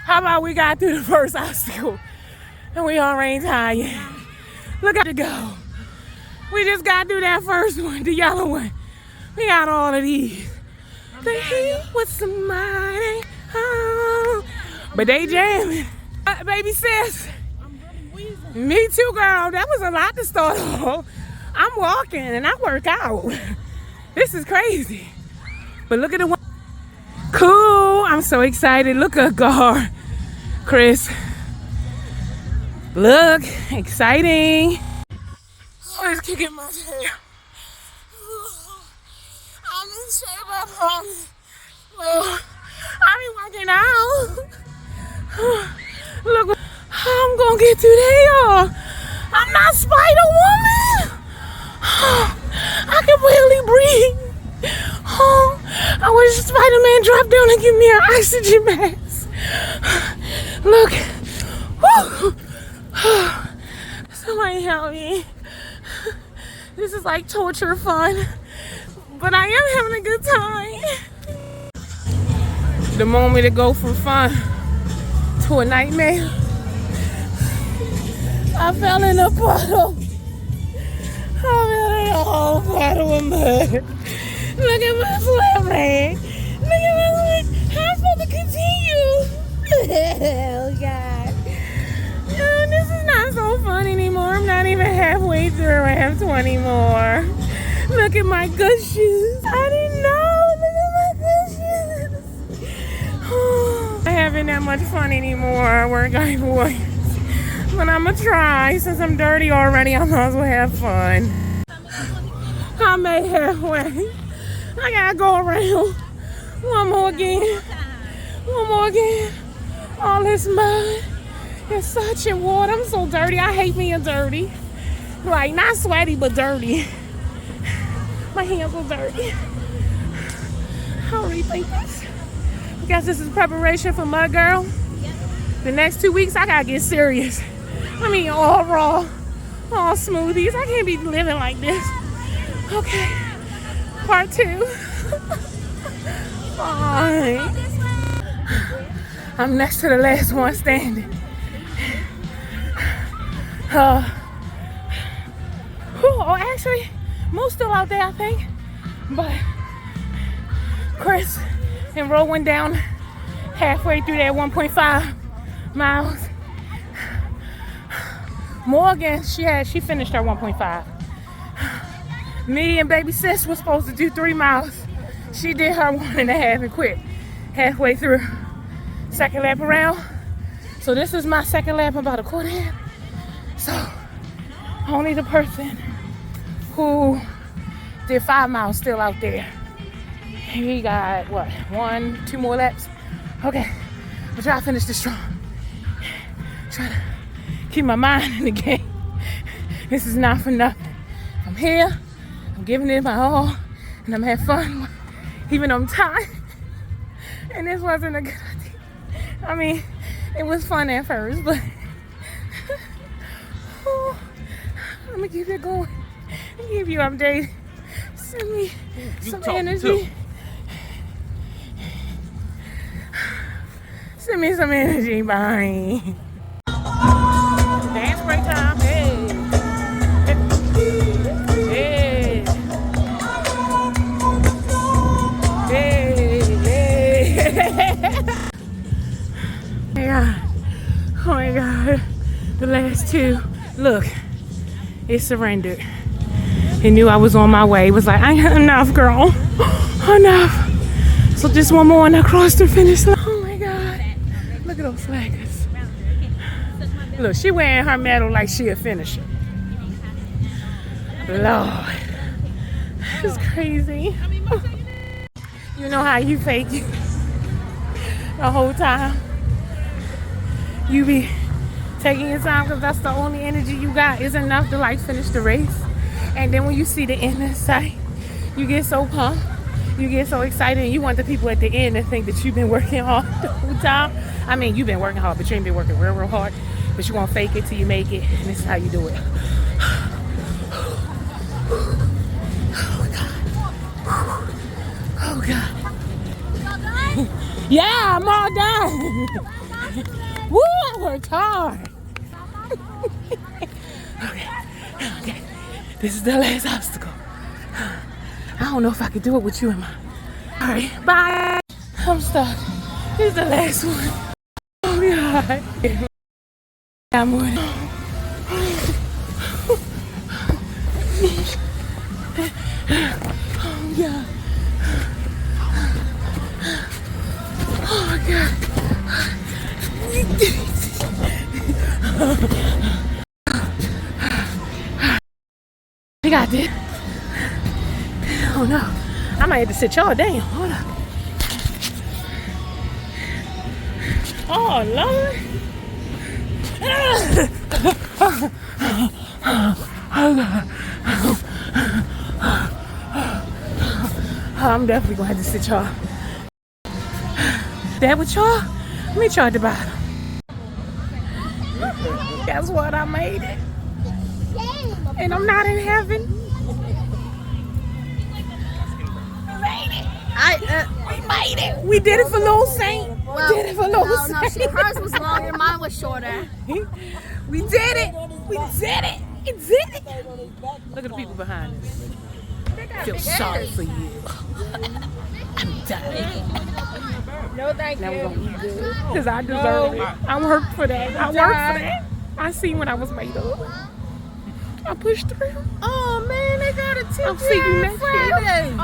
How about we got through the first obstacle and we already tired? Look at it go. We just got through that first one, the yellow one. We got all of these. The heat was somebody. Oh. But they jamming. Baby sis. Me too, girl. That was a lot to start off. I'm walking and I work out. This is crazy. But look at the one. Cool. I'm so excited. Look at God. Chris. Look. Exciting. Oh, it's kicking my tail. I'm in shape, I promise. I've been working out. Look, I'm gonna get through there. I'm not Spider-Woman. I can barely breathe. I wish Spider-Man dropped down and give me an oxygen mask. Look. Somebody help me. This is like torture fun. But I am having a good time. The moment to go from fun to a nightmare. I fell in a puddle. I fell in a whole puddle of mud. Look at my sweat rag. Look at my sweat. How am I supposed to continue? Oh God. This is not so fun anymore. I'm not even halfway through. I have 20 more. Look at my good shoes. I didn't know. Look at my good shoes. I'm having that much fun anymore. We're going for it. But I'm gonna try. Since I'm dirty already, I might as well have fun. I made halfway. I gotta go around. One more again. One more again. All this mud and such and water. I'm so dirty. I hate being dirty. Like, not sweaty, but dirty. My hands are dirty. I'll rethink this. I guess this is preparation for Mud Girl. The next 2 weeks, I gotta get serious. I mean, all raw, all smoothies. I can't be living like this. Okay, part 2. Fine. I'm next to the last one standing. Oh, actually, Mo's still out there, I think. But Chris and Ro went down halfway through that 1.5 miles. Morgan, she finished her 1.5. Me and baby sis was supposed to do 3 miles. She did her 1.5 and quit halfway through. Second lap around. So this is my second lap. I'm about a quarter in. So only the person who did 5 miles still out there. He got what, 1, 2 more laps? Okay, I'll try to finish this strong. Try to keep my mind in the game. This is not for nothing. I'm here, I'm giving it my all, and I'm having fun, even though I'm tired. And this wasn't a good idea. I mean, it was fun at first, but I'm gonna keep it going. I'll give you updates. Send me some energy. Send me some energy, bye. Dance break time, hey. Hey. Hey. Hey. Oh my God. The last 2. Look, it surrendered. It knew I was on my way. It was like, I ain't had enough, girl. Enough. So just one more and I crossed the finish line. Oh my God. Look at those flaggers. Look, she wearing her medal like she a finisher. Lord. It's crazy. You know how you fake it the whole time. You be taking your time because that's the only energy you got is enough to like finish the race. And then when you see the end in sight, you get so pumped, you get so excited, and you want the people at the end to think that you've been working hard the whole time. I mean, you've been working hard, but you ain't been working real, real hard. But you want to fake it till you make it, and this is how you do it. Oh God. Oh God. Yeah, I'm all done. Woo, I worked hard. Okay. This is the last obstacle. I don't know if I could do it with you in my. All right, bye. I'm stuck. This is the last one. Oh God. I'm moving. Oh God. Oh my God. We got this. Oh no. I might have to sit y'all down. Hold up. Oh Lord. I'm definitely gonna have to sit y'all. That with y'all? Meet y'all at the bottom. Guess what? I made it. And I'm not in heaven. We made it. We made it. We did it for Little Saint. Well, We did it for Little no, Saint. hers was longer, mine was shorter. We did it. We did it. We did it. Look at the people behind us. I feel sorry for you. I'm dying. No, thank Now we're you. gonna eat good. Because I deserve it. I worked for that. I worked for that. I seen what I was made of. I pushed through. Oh man, they got a tip. I'll see you next year. Friday.